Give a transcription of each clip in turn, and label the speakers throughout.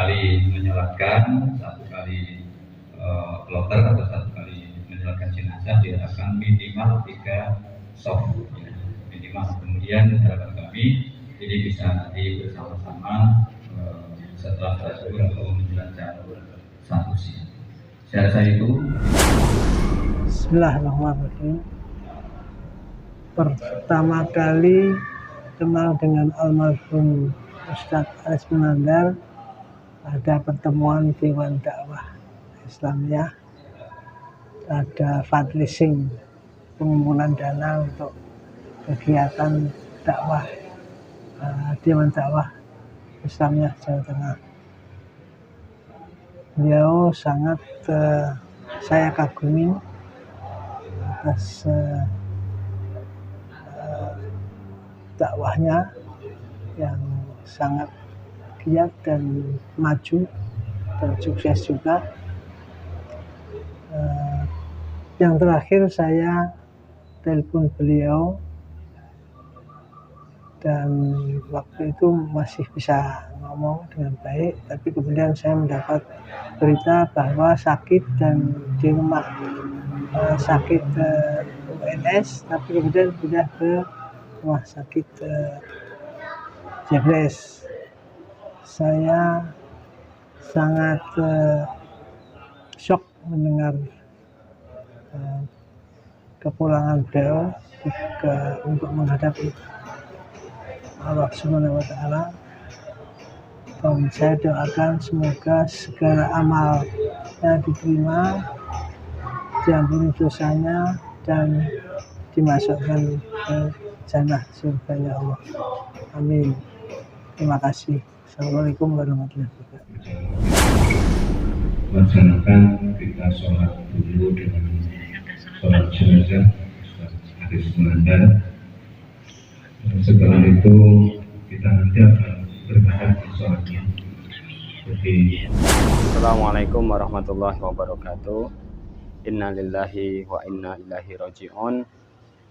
Speaker 1: kali menyolatkan, satu kali kloter atau satu kali menyolatkan jenazah diharapkan minimal 3 soft, ya, minimal. Kemudian harapan kami ini bisa nanti bersama-sama setelah zuhur atau menjelang jam 1 siang. Saya rasa itu.
Speaker 2: Bismillahirrahmanirrahim. Pertama kali kenal dengan almarhum Ustadz Aris Munandar ada pertemuan Dewan Dakwah Islamiyah, ada fundraising, pengumpulan dana untuk kegiatan dakwah Dewan Dakwah Islamiyah Jawa Tengah. Beliau sangat saya kagumi atas dakwahnya yang sangat giat dan maju dan sukses juga. Yang terakhir saya telepon beliau dan waktu itu masih bisa ngomong dengan baik, tapi kemudian saya mendapat berita bahwa sakit dan di rumah sakit UNS, tapi kemudian pindah ke rumah sakit Jebres. Saya sangat shock mendengar kepulangan beliau untuk menghadapi Allah Subhanahu wa Ta'ala. Dan saya doakan semoga segala amalnya diterima, diampuni dosanya, dan dimasukkan ke jannah surganya Allah. Amin. Terima kasih. Assalamualaikum warahmatullahi wabarakatuh.
Speaker 1: Laksanakan kita sholat dulu dengan sholat jenazah Ustadz Aris Munandar. Setelah itu kita nanti akan bertahap di sholatnya.
Speaker 3: Assalamualaikum warahmatullahi wabarakatuh. Innalillahi wa inna ilaihi raji'un.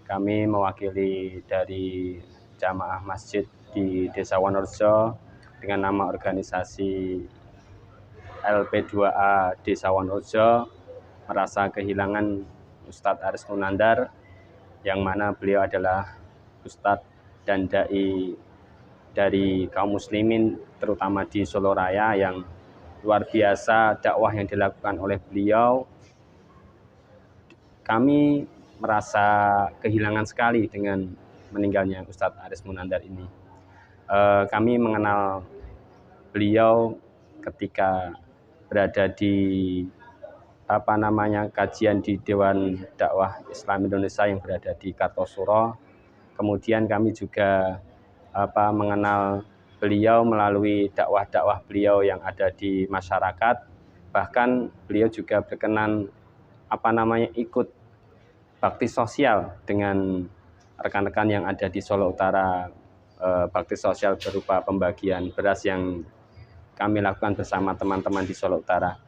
Speaker 3: Kami mewakili dari jamaah masjid di Desa Wonorejo dengan nama organisasi LP2A Desa Wonorejo merasa kehilangan Ustadz Aris Munandar, yang mana beliau adalah Ustadz dan dai dari kaum muslimin terutama di Solo Raya, yang luar biasa dakwah yang dilakukan oleh beliau. Kami merasa kehilangan sekali dengan meninggalnya Ustadz Aris Munandar ini. Kami mengenal beliau ketika berada di kajian di Dewan Dakwah Islam Indonesia yang berada di Kartosuro. Kemudian kami juga mengenal beliau melalui dakwah-dakwah beliau yang ada di masyarakat. Bahkan beliau juga berkenan ikut bakti sosial dengan rekan-rekan yang ada di Solo Utara, bakti sosial berupa pembagian beras yang kami lakukan bersama teman-teman di Solo Utara.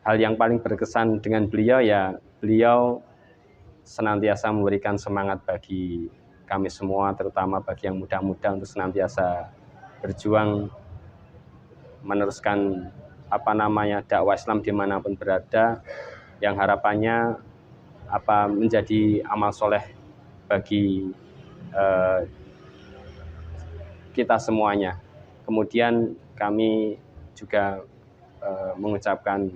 Speaker 3: Hal yang paling berkesan dengan beliau, ya beliau senantiasa memberikan semangat bagi kami semua, terutama bagi yang muda-muda, untuk senantiasa berjuang meneruskan dakwah Islam dimanapun berada, yang harapannya menjadi amal soleh bagi kita semuanya. Kemudian kami juga mengucapkan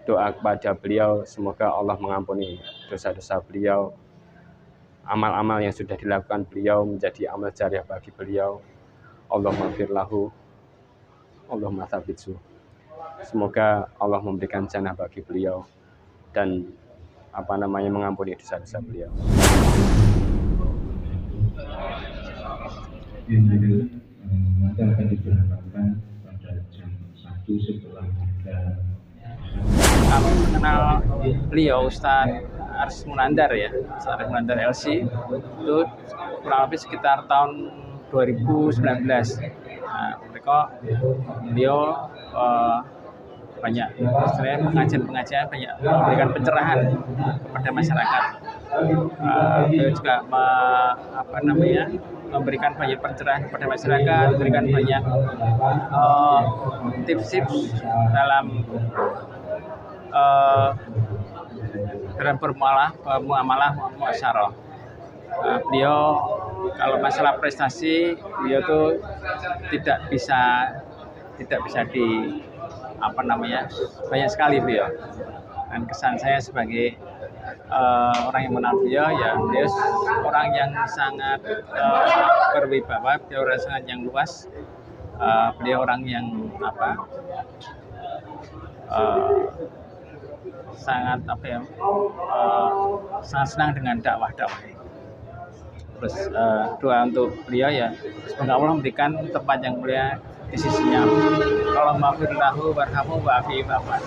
Speaker 3: doa kepada beliau, semoga Allah mengampuni dosa-dosa beliau, amal-amal yang sudah dilakukan beliau menjadi amal jariah bagi beliau. Allahumma ighfir lahu, Allahumma tsabithu. Semoga Allah memberikan jannah bagi beliau dan mengampuni dosa-dosa beliau.
Speaker 1: Nanti akan diberangkatkan pada jam 1 setelah kita.
Speaker 4: Kami mengenal beliau Ustadz Aris Munandar, ya, Ustadz Aris Munandar LC itu kurang lebih sekitar tahun 2019. Beliau banyak istilahnya pengajian-pengajian, banyak memberikan pencerahan kepada masyarakat. Beliau juga memberikan banyak pencerahan kepada masyarakat, memberikan banyak tips-tips dalam bermuamalah muasyarah. Beliau kalau masalah prestasi, beliau tuh tidak bisa banyak sekali beliau. Dan kesan saya sebagai orang yang mengenal beliau, ya beliau orang yang sangat berwibawa, beliau orang sangat yang luas, beliau orang yang sangat senang dengan dakwah. Terus doa untuk beliau ya semoga Allah memberikan tempat yang mulia di sisinya. Kalau maafir lahu warhamu wa'afi wa'afan.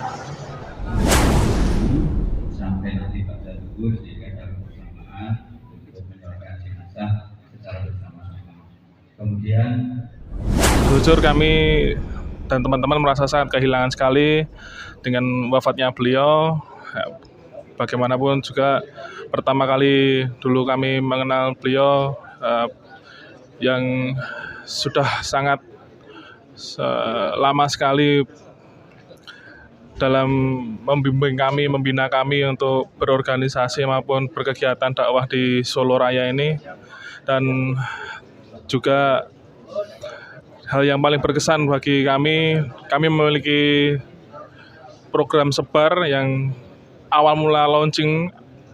Speaker 1: Sampai nanti pada zuhur sehingga dalam bersamaan untuk menyerahkan jenazah secara bersama-sama. Kemudian
Speaker 5: jujur kami dan teman-teman merasa sangat kehilangan sekali dengan wafatnya beliau. Bagaimanapun juga pertama kali dulu kami mengenal beliau yang sudah sangat lama sekali dalam membimbing kami, membina kami untuk berorganisasi maupun berkegiatan dakwah di Solo Raya ini. Dan juga hal yang paling berkesan bagi kami memiliki program sebar yang awal mula launching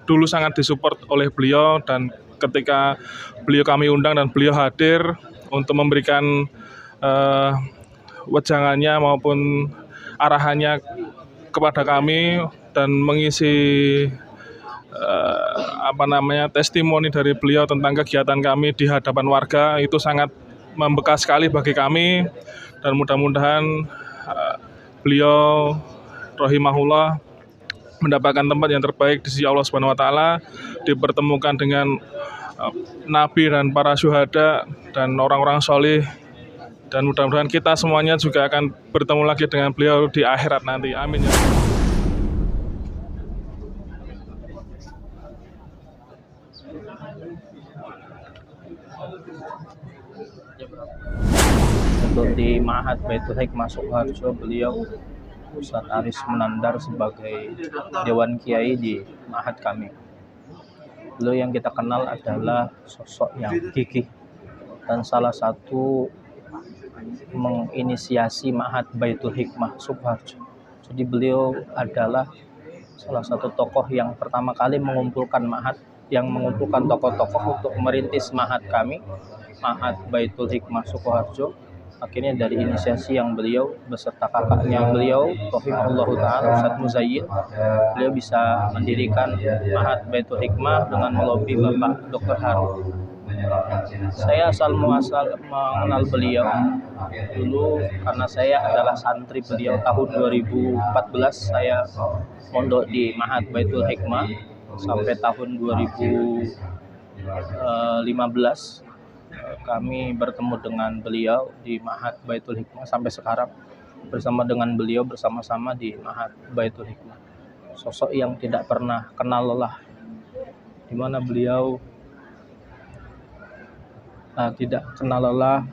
Speaker 5: dulu sangat disupport oleh beliau, dan ketika beliau kami undang dan beliau hadir untuk memberikan wejangannya maupun arahannya kepada kami dan mengisi testimoni dari beliau tentang kegiatan kami di hadapan warga, itu sangat membekas sekali bagi kami. Dan mudah-mudahan beliau rahimahullah mendapatkan tempat yang terbaik di sisi Allah Subhanahu wa taala, dipertemukan dengan nabi dan para syuhada dan orang-orang solih, dan mudah-mudahan kita semuanya juga akan bertemu lagi dengan beliau di akhirat nanti. Amin ya.
Speaker 6: Untuk di Ma'had Baitul Hikmah Sukoharjo, beliau Ustadz Aris Munandar sebagai Dewan Kiai di Ma'had kami. Beliau yang kita kenal adalah sosok yang gigih dan salah satu menginisiasi Ma'had Baitul Hikmah Sukoharjo. Jadi beliau adalah salah satu tokoh yang pertama kali mengumpulkan Ma'had, yang mengumpulkan tokoh-tokoh untuk merintis Ma'had kami, Ma'had Baitul Hikmah Sukoharjo. Akhirnya dari inisiasi yang beliau beserta kakaknya beliau, rahimahullahu ta'ala, Ustadz Muzayyid, beliau bisa mendirikan Ma'had Baitul Hikmah dengan melobi Bapak Dr. Harun. Saya asal muasal mengenal beliau dulu karena saya adalah santri beliau. Tahun 2014 saya mondok di Ma'had Baitul Hikmah sampai tahun 2015 kami bertemu dengan beliau di Ma'had Baitul Hikmah sampai sekarang bersama dengan beliau bersama-sama di Ma'had Baitul Hikmah. Sosok yang tidak pernah kenal lelah, di mana beliau tidak kenal lelah.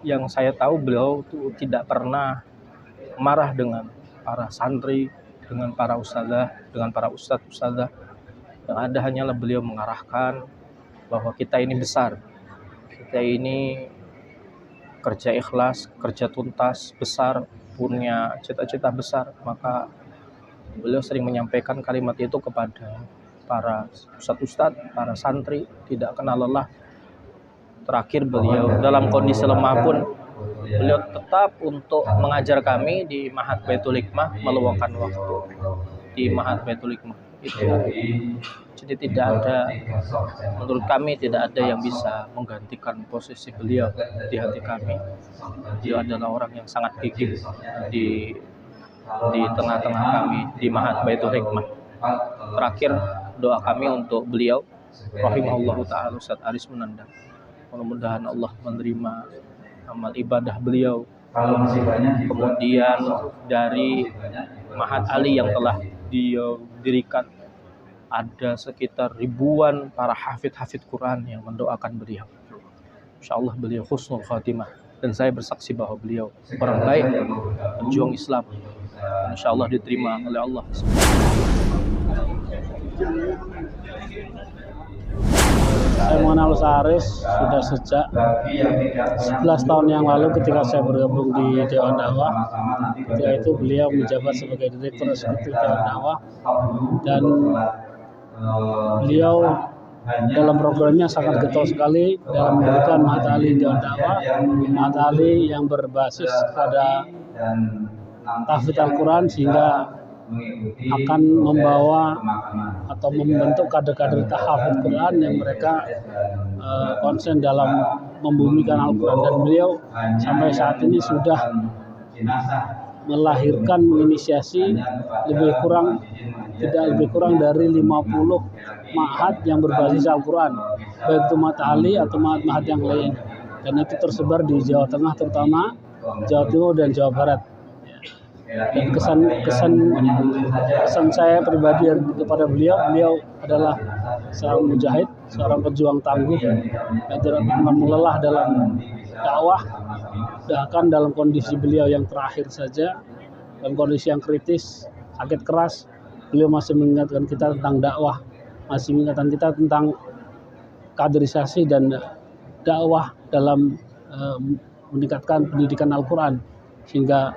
Speaker 6: Yang saya tahu beliau itu tidak pernah marah dengan para santri, dengan para ustadzah, dengan para ustadz-ustadzah. Yang ada hanyalah beliau mengarahkan bahwa kita ini besar, kita ini kerja ikhlas, kerja tuntas, besar, punya cita-cita besar. Maka beliau sering menyampaikan kalimat itu kepada para ustadz-ustadz, para santri, tidak kenal lelah. Terakhir beliau dalam kondisi lemah pun beliau tetap untuk mengajar kami di Ma'had Baitul Hikmah, meluangkan waktu di Ma'had Baitul Hikmah itu. Jadi tidak ada, menurut kami tidak ada yang bisa menggantikan posisi beliau di hati kami. Beliau adalah orang yang sangat gigih di tengah-tengah kami di Ma'had Baitul Hikmah. Terakhir doa kami untuk beliau, rahimahullahu ta'ala, Ustadz Aris Munandar. Mudah-mudahan Allah menerima amal ibadah beliau,
Speaker 1: Kalau masih banyak
Speaker 6: kemudian dari Mahat Ali yang telah didirikan, ada sekitar ribuan para hafid-hafid Quran yang mendoakan beliau. Insya Allah beliau husnul khatimah, dan saya bersaksi bahwa beliau orang baik, pejuang Islam. Insya Allah diterima oleh Allah.
Speaker 7: Saya mengenal Ustaz Aris sudah sejak 11 tahun yang lalu ketika saya bergabung di Dewan Dakwah. Ketika itu beliau menjabat sebagai Direktur Eksekutif Dewan Dakwah, dan beliau dalam programnya sangat getol sekali dalam memberikan Mahat Ali Dewan Dakwah, Mahat Ali yang berbasis pada tahfidz Al-Quran, sehingga akan membawa atau membentuk kader-kader tahfidz Quran yang mereka konsen dalam membumikan Al-Quran. Dan beliau sampai saat ini sudah melahirkan, menginisiasi tidak lebih kurang dari 50 ma'had yang berbasis Al-Quran, baik itu Mahat Ali atau ma'had yang lain, dan itu tersebar di Jawa Tengah terutama, Jawa Timur dan Jawa Barat. Dan kesan saya pribadi kepada beliau adalah seorang mujahid, seorang pejuang tangguh yang tidak pernah melelah dalam dakwah. Bahkan dalam kondisi beliau yang terakhir saja, dalam kondisi yang kritis, sakit keras, beliau masih mengingatkan kita tentang dakwah, masih mengingatkan kita tentang kaderisasi dan dakwah dalam meningkatkan pendidikan Al-Quran sehingga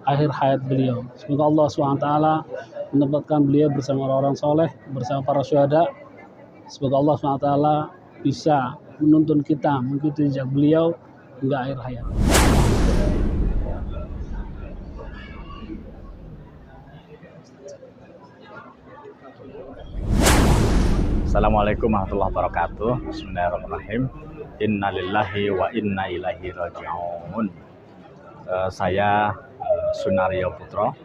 Speaker 7: akhir hayat beliau. Semoga Allah SWT menempatkan beliau bersama orang-orang soleh, bersama para syuhada. Semoga Allah SWT bisa menuntun kita mengikuti jejak beliau hingga akhir hayat.
Speaker 8: Assalamualaikum warahmatullahi wabarakatuh. Bismillahirrahmanirrahim. Innalillahi wa inna ilaihi raji'un. Saya Sunario Putro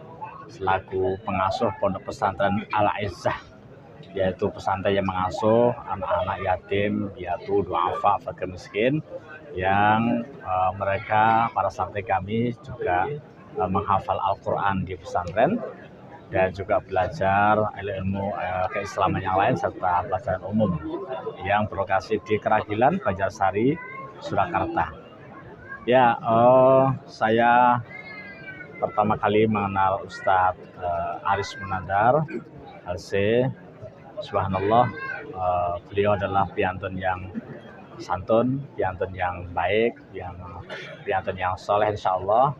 Speaker 8: selaku pengasuh Pondok Pesantren Al-Izzah, yaitu pesantren yang mengasuh anak-anak yatim, piatu, duafa, fakir miskin, yang mereka para santri kami juga menghafal Al-Quran di pesantren dan juga belajar ilmu keislaman yang lain serta pelajaran umum yang berlokasi di Keragilan, Banjarsari, Surakarta. Ya, saya pertama kali mengenal Ustadz Aris Munandar LC. Subhanallah, beliau adalah piantun yang santun, piantun yang baik, piantun yang soleh insya Allah.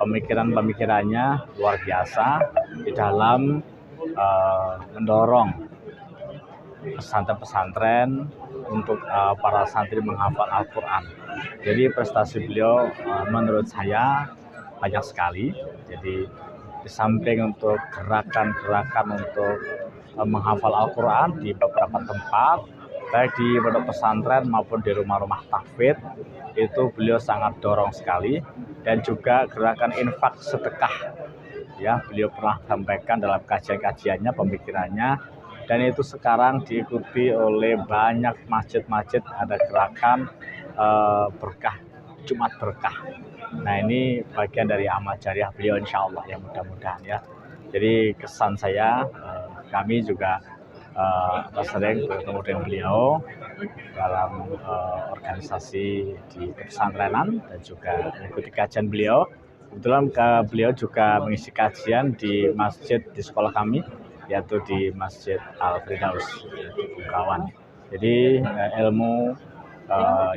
Speaker 8: Pemikirannya luar biasa di dalam mendorong pesantren-pesantren untuk para santri menghafal Al-Quran. Jadi prestasi beliau menurut saya banyak sekali. Jadi di samping untuk gerakan-gerakan untuk menghafal Al-Quran di beberapa tempat, baik di pondok pesantren maupun di rumah-rumah tahfidz, itu beliau sangat dorong sekali. Dan juga gerakan infak sedekah, ya, beliau pernah sampaikan dalam kajian-kajiannya, pemikirannya, dan itu sekarang diikuti oleh banyak masjid-masjid. Ada gerakan berkah, Jumat berkah. Nah, ini bagian dari amal jariah beliau insya Allah, ya, mudah-mudahan ya. Jadi kesan saya, kami juga sering bertemu dengan beliau dalam organisasi di pesantrenan dan juga mengikuti kajian beliau. Kebetulan beliau juga mengisi kajian di masjid di sekolah kami, yaitu di Masjid Al-Firdaus di Bungkawan. Jadi ilmu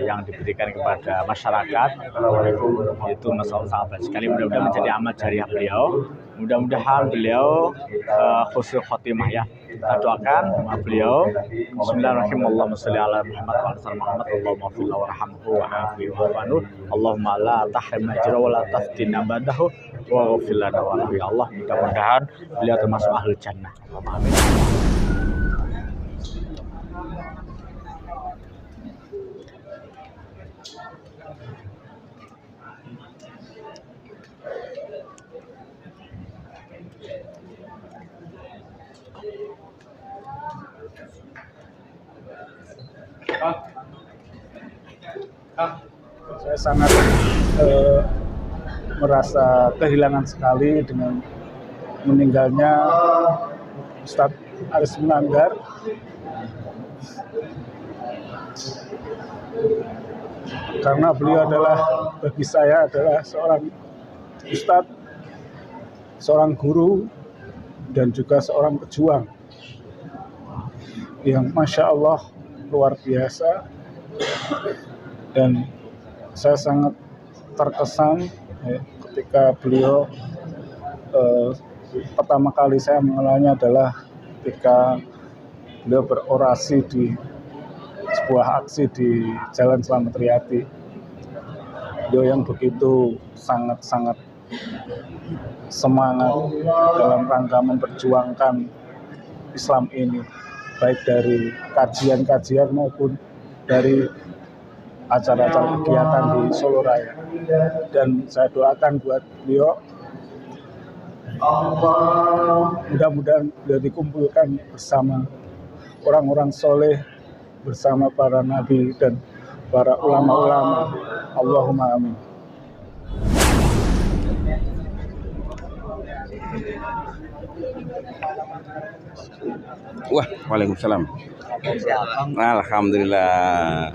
Speaker 8: yang diberikan kepada masyarakat itu masalah sangat baik sekali. Mudah-mudahan menjadi amal jariah beliau. Mudah-mudahan beliau husnul khotimah, ya. Kita doakan beliau. Bismillahirrahmanirrahim. Allahumma sholli ala Muhammad wa ala Muhammad. Allahumma fil warhamhu wa afihi wa anhu. Allahumma la tahrimna ajra wa la taftinna ba'dahu wa ghfir lana wa lahu, ya Allah. Mudah-mudahan beliau termasuk ahlul jannah. Amin.
Speaker 5: Saya sangat
Speaker 9: merasa kehilangan sekali dengan meninggalnya Ustadz Aris Munandar. Karena beliau bagi saya adalah seorang ustadz, seorang guru, dan juga seorang pejuang yang Masya Allah luar biasa. Dan saya sangat terkesan ketika beliau pertama kali saya mengenalnya adalah ketika beliau berorasi di sebuah aksi di Jalan Slamet Riyadi. Beliau yang begitu sangat-sangat semangat dalam rangka memperjuangkan Islam ini, baik dari kajian-kajian maupun dari acara-acara kegiatan di Solo Raya. Dan saya doakan buat beliau, mudah-mudahan beliau dikumpulkan bersama orang-orang soleh, bersama para nabi dan para ulama-ulama. Allahumma amin.
Speaker 10: Wah, waalaikumsalam. Alhamdulillah.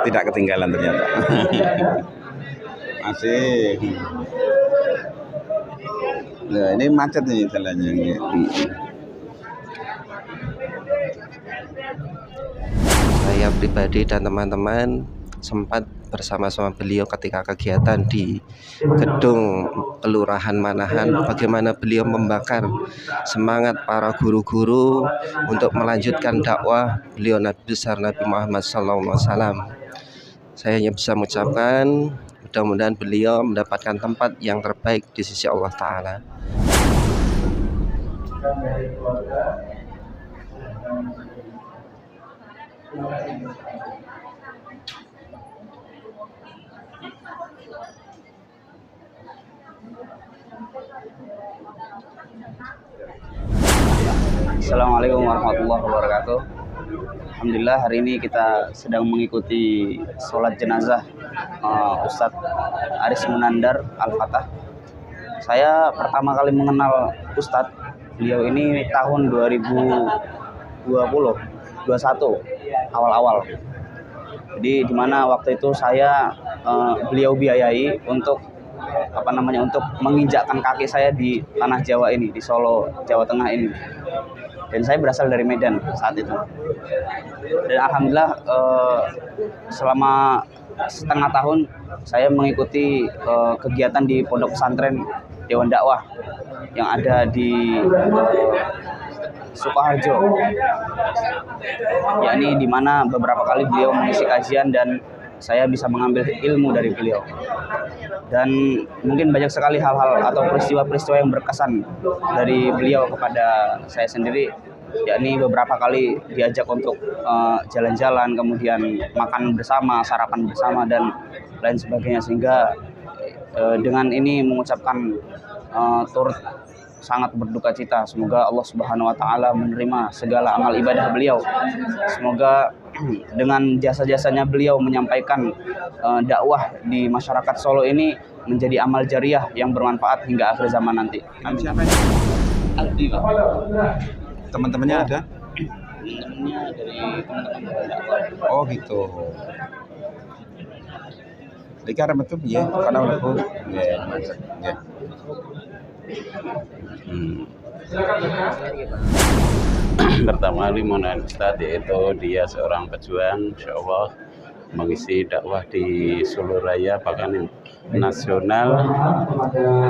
Speaker 10: Tidak ketinggalan ternyata. Masih. Nah, ini macet nih jalannya.
Speaker 11: Saya pribadi dan teman-teman sempat bersama-sama beliau ketika kegiatan di gedung Kelurahan Manahan, bagaimana beliau membakar semangat para guru-guru untuk melanjutkan dakwah beliau Nabi besar Nabi Muhammad SAW. Saya hanya bisa mengucapkan mudah-mudahan beliau mendapatkan tempat yang terbaik di sisi Allah Ta'ala.
Speaker 12: Assalamualaikum warahmatullahi wabarakatuh. Alhamdulillah hari ini kita sedang mengikuti sholat jenazah Ustadz Aris Munandar Al-Fatah. Saya pertama kali mengenal Ustadz beliau ini tahun 2021 awal-awal. Jadi dimana waktu itu saya beliau biayai untuk untuk menginjakkan kaki saya di tanah Jawa ini, di Solo, Jawa Tengah ini. Dan saya berasal dari Medan saat itu. Dan alhamdulillah selama setengah tahun saya mengikuti kegiatan di pondok pesantren Dewan Dakwah yang ada di Sukoharjo, yakni di mana beberapa kali beliau mengisi kajian dan saya bisa mengambil ilmu dari beliau. Dan mungkin banyak sekali hal-hal atau peristiwa-peristiwa yang berkesan dari beliau kepada saya sendiri, yakni beberapa kali diajak untuk jalan-jalan, kemudian makan bersama, sarapan bersama, dan lain sebagainya. Sehingga dengan ini mengucapkan turut sangat berduka cita. Semoga Allah Subhanahu wa Ta'ala menerima segala amal ibadah beliau. Semoga dengan jasa-jasanya beliau menyampaikan dakwah di masyarakat Solo ini menjadi amal jariah yang bermanfaat hingga akhir zaman nanti. Amin. Aldi, Pak.
Speaker 10: Teman-temannya ada?
Speaker 12: Teman-temannya dari teman-teman dakwah.
Speaker 10: Oh gitu. Lika remet tuh ya, karena aku ya macet ya.
Speaker 13: Pertama kali mengenal Ustadz, yaitu dia seorang pejuang, insya Allah mengisi dakwah di Solo Raya bahkan nasional.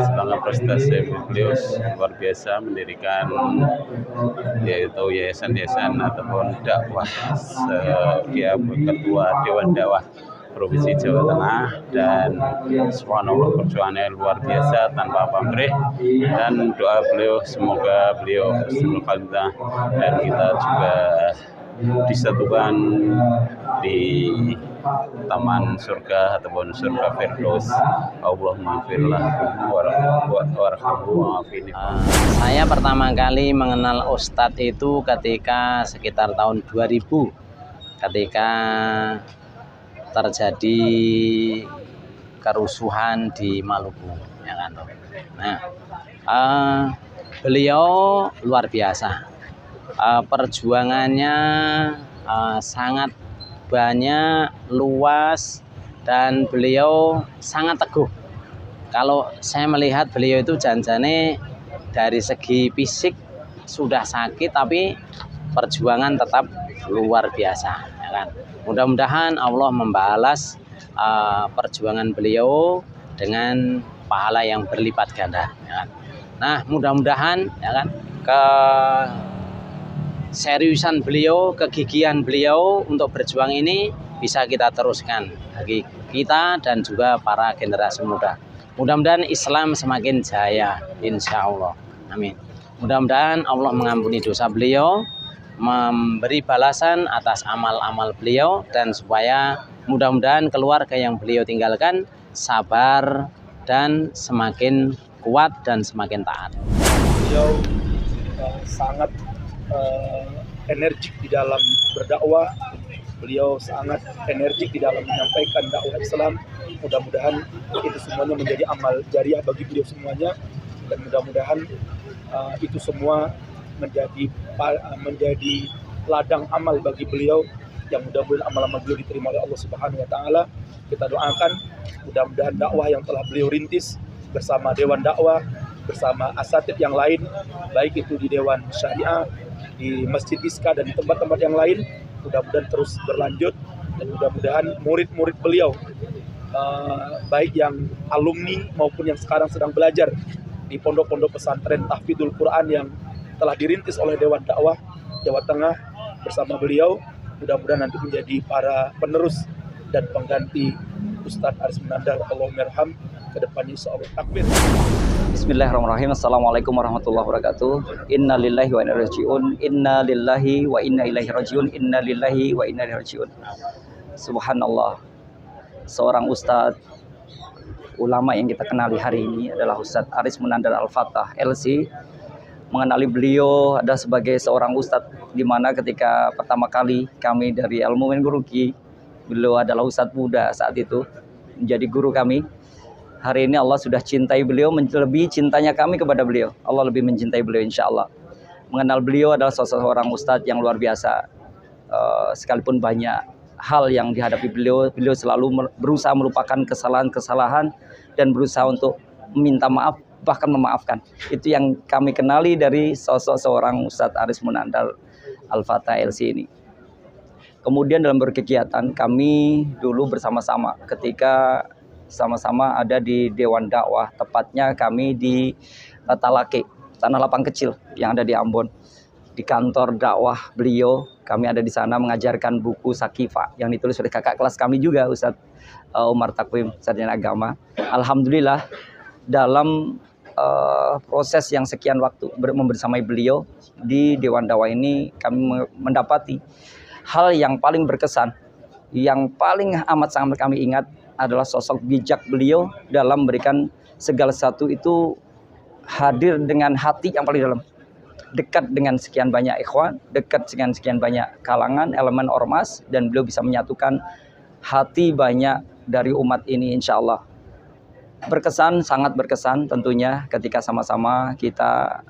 Speaker 13: Setelah prestasi beliau luar biasa mendirikan yaitu yayasan-yayasan ataupun dakwah. Dia ketua Dewan Dakwah Provinsi Jawa Tengah, dan subhanallah perjuangannya luar biasa tanpa pamrih, dan doa beliau semoga beliau husnul khotimah dan kita juga disatukan di taman surga ataupun surga Firdaus. Allahumma firlah warhamhu wa'afini.
Speaker 14: Saya pertama kali mengenal Ustadz itu ketika sekitar tahun 2000, ketika terjadi kerusuhan di Maluku, ya kan. Nah, beliau luar biasa, perjuangannya sangat banyak, luas, dan beliau sangat teguh. Kalau saya melihat beliau itu janjane dari segi fisik sudah sakit, tapi perjuangan tetap luar biasa, ya kan. Mudah-mudahan Allah membalas perjuangan beliau dengan pahala yang berlipat ganda, ya kan. Nah, mudah-mudahan, ya kan, keseriusan beliau, kegigihan beliau untuk berjuang ini bisa kita teruskan bagi kita dan juga para generasi muda. Mudah-mudahan Islam semakin jaya, insya Allah. Amin. Mudah-mudahan Allah mengampuni dosa beliau, memberi balasan atas amal-amal beliau, dan supaya mudah-mudahan keluarga yang beliau tinggalkan sabar dan semakin kuat dan semakin taat.
Speaker 9: Beliau sangat energik di dalam berdakwah. Beliau sangat energik di dalam menyampaikan dakwah Islam. Mudah-mudahan itu semuanya menjadi amal jariah bagi beliau semuanya, dan mudah-mudahan itu semua menjadi ladang amal bagi beliau, yang mudah-mudahan amal-amal beliau diterima oleh Allah Subhanahu wa taala. Kita doakan mudah-mudahan dakwah yang telah beliau rintis bersama Dewan Dakwah, bersama asatid yang lain, baik itu di Dewan Syariah, di Masjid Iska, dan di tempat-tempat yang lain, mudah-mudahan terus berlanjut, dan mudah-mudahan murid-murid beliau, baik yang alumni maupun yang sekarang sedang belajar di pondok-pondok pesantren tahfidzul Quran yang telah dirintis oleh Dewan Dakwah Jawa Tengah bersama beliau, mudah-mudahan nanti menjadi para penerus dan pengganti Ustadz Aris Munandar, Allahumirham, ke depannya insyaallah. Takbir.
Speaker 12: Bismillahirrahmanirrahim. Assalamualaikum warahmatullahi wabarakatuh. Inna lillahi wa inna ilaihi raji'un. Inna lillahi wa inna ilaihi raji'un. Inna lillahi wa inna ilaihi raji'un. Subhanallah. Seorang ustadz ulama yang kita kenali hari ini adalah Ustadz Aris Munandar Al-Fatah LC. Mengenali beliau ada sebagai seorang ustadz, di mana ketika pertama kali kami dari Al-Mu'min Guruki, beliau adalah ustadz muda saat itu, menjadi guru kami. Hari ini Allah sudah cintai beliau, lebih cintanya kami kepada beliau. Allah lebih mencintai beliau insya Allah. Mengenal beliau adalah seorang ustadz yang luar biasa. Sekalipun banyak hal yang dihadapi beliau, beliau selalu berusaha melupakan kesalahan-kesalahan dan berusaha untuk meminta maaf, bahkan memaafkan. Itu yang kami kenali dari sosok seorang Ustadz Aris Munandar Al-Fatah LC ini. Kemudian dalam berkegiatan kami dulu bersama-sama ketika sama-sama ada di Dewan Dakwah, tepatnya kami di Talake, tanah lapang kecil yang ada di Ambon. Di kantor dakwah beliau, kami ada di sana mengajarkan buku Sakifa yang ditulis oleh kakak kelas kami juga, Ustadz Umar Takwim, sarjana agama. Alhamdulillah dalam proses yang sekian waktu membersamai beliau di Dewan Dakwah ini, kami mendapati hal yang paling berkesan, yang paling amat sangat kami ingat adalah sosok bijak beliau dalam memberikan segala sesuatu itu hadir dengan hati yang paling dalam, dekat dengan sekian banyak ikhwan, dekat dengan sekian banyak kalangan, elemen ormas, dan beliau bisa menyatukan hati banyak dari umat ini insya Allah. Berkesan, sangat berkesan tentunya ketika sama-sama kita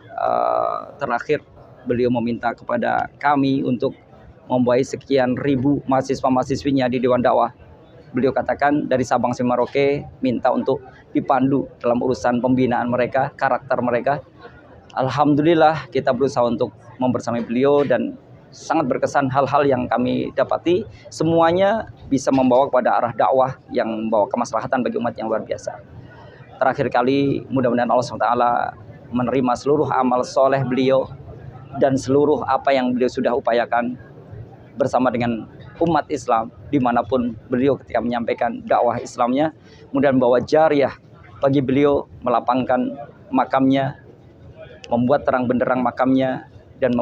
Speaker 12: terakhir beliau meminta kepada kami untuk membawahi sekian ribu mahasiswa-mahasiswinya di Dewan Dakwah. Beliau katakan dari Sabang sampai Merauke minta untuk dipandu dalam urusan pembinaan mereka, karakter mereka. Alhamdulillah kita berusaha untuk membersamai beliau dan sangat berkesan hal-hal yang kami dapati, semuanya bisa membawa kepada arah dakwah yang membawa kemaslahatan bagi umat yang luar biasa. Terakhir kali mudah-mudahan Allah SWT menerima seluruh amal soleh beliau dan seluruh apa yang beliau sudah upayakan bersama dengan umat Islam dimanapun beliau ketika menyampaikan dakwah Islamnya. Mudah-mudahan membawa jariah bagi beliau, melapangkan makamnya, membuat terang benderang makamnya, dan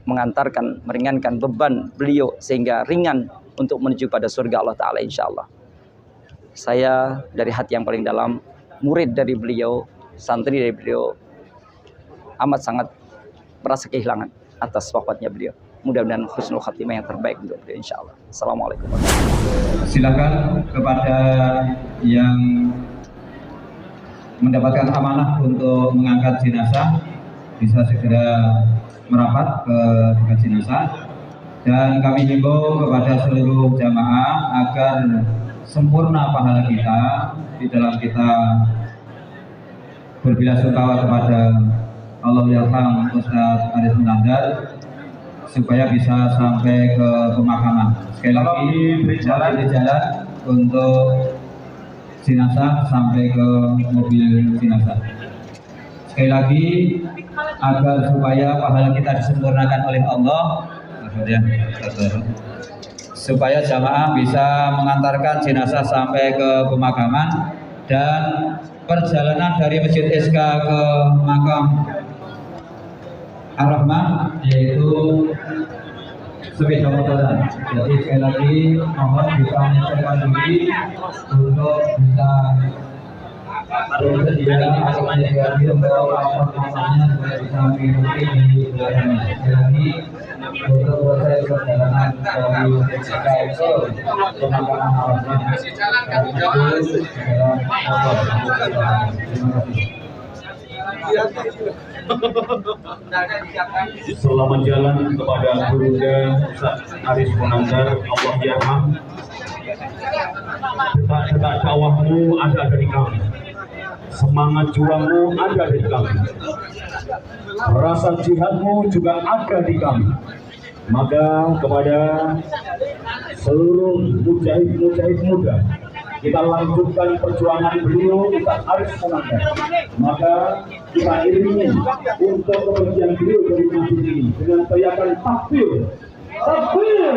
Speaker 12: mengantarkan, meringankan beban beliau sehingga ringan untuk menuju pada surga Allah Ta'ala insya Allah. Saya dari hati yang paling dalam, murid dari beliau, santri dari beliau, amat sangat merasa kehilangan atas wafatnya beliau. mudah-mudahan husnul khatimah yang terbaik untuk beliau insyaallah. Assalamualaikum.
Speaker 1: Silakan kepada yang mendapatkan amanah untuk mengangkat jenazah bisa segera merapat ke tempat jenazah, dan kami himbau kepada seluruh jamaah agar sempurna pahala kita di dalam kita berbelasungkawa kepada Allah Yarham Ustaz Aris Munandar supaya bisa sampai ke pemakaman. Sekali lagi berjalan di jalan untuk jenazah sampai ke mobil jenazah. Sekali lagi agar supaya pahala kita disempurnakan oleh Allah, supaya jamaah bisa mengantarkan jenazah sampai ke pemakaman, dan perjalanan dari Masjid SK ke makam Ar-Rahmah yaitu sepeda motoran. Jadi sekali lagi mohon bisa menyesuaikan diri untuk bisa bersedia atau menyediakan untuk motornya supaya bisa mengikuti di belakangnya. Sekali lagi untuk proses perjalanan dari SK ke pemakaman Ar-Rahmah dari itu dalam motor. Terima kasih.
Speaker 15: Selamat jalan kepada Burunda Ustaz Aris Munandar, Allah yarham. Detak-detak dakwahmu ada di kami, semangat juangmu ada di kami, rasa jihadmu juga ada di kami. Maka kepada seluruh mujahid-mujahid muda, kita lanjutkan perjuangan beliau Ustaz Aris Munandar. Maka kita iringi untuk kepergian beliau dari masjid ini dengan teriakan takbir, takbir.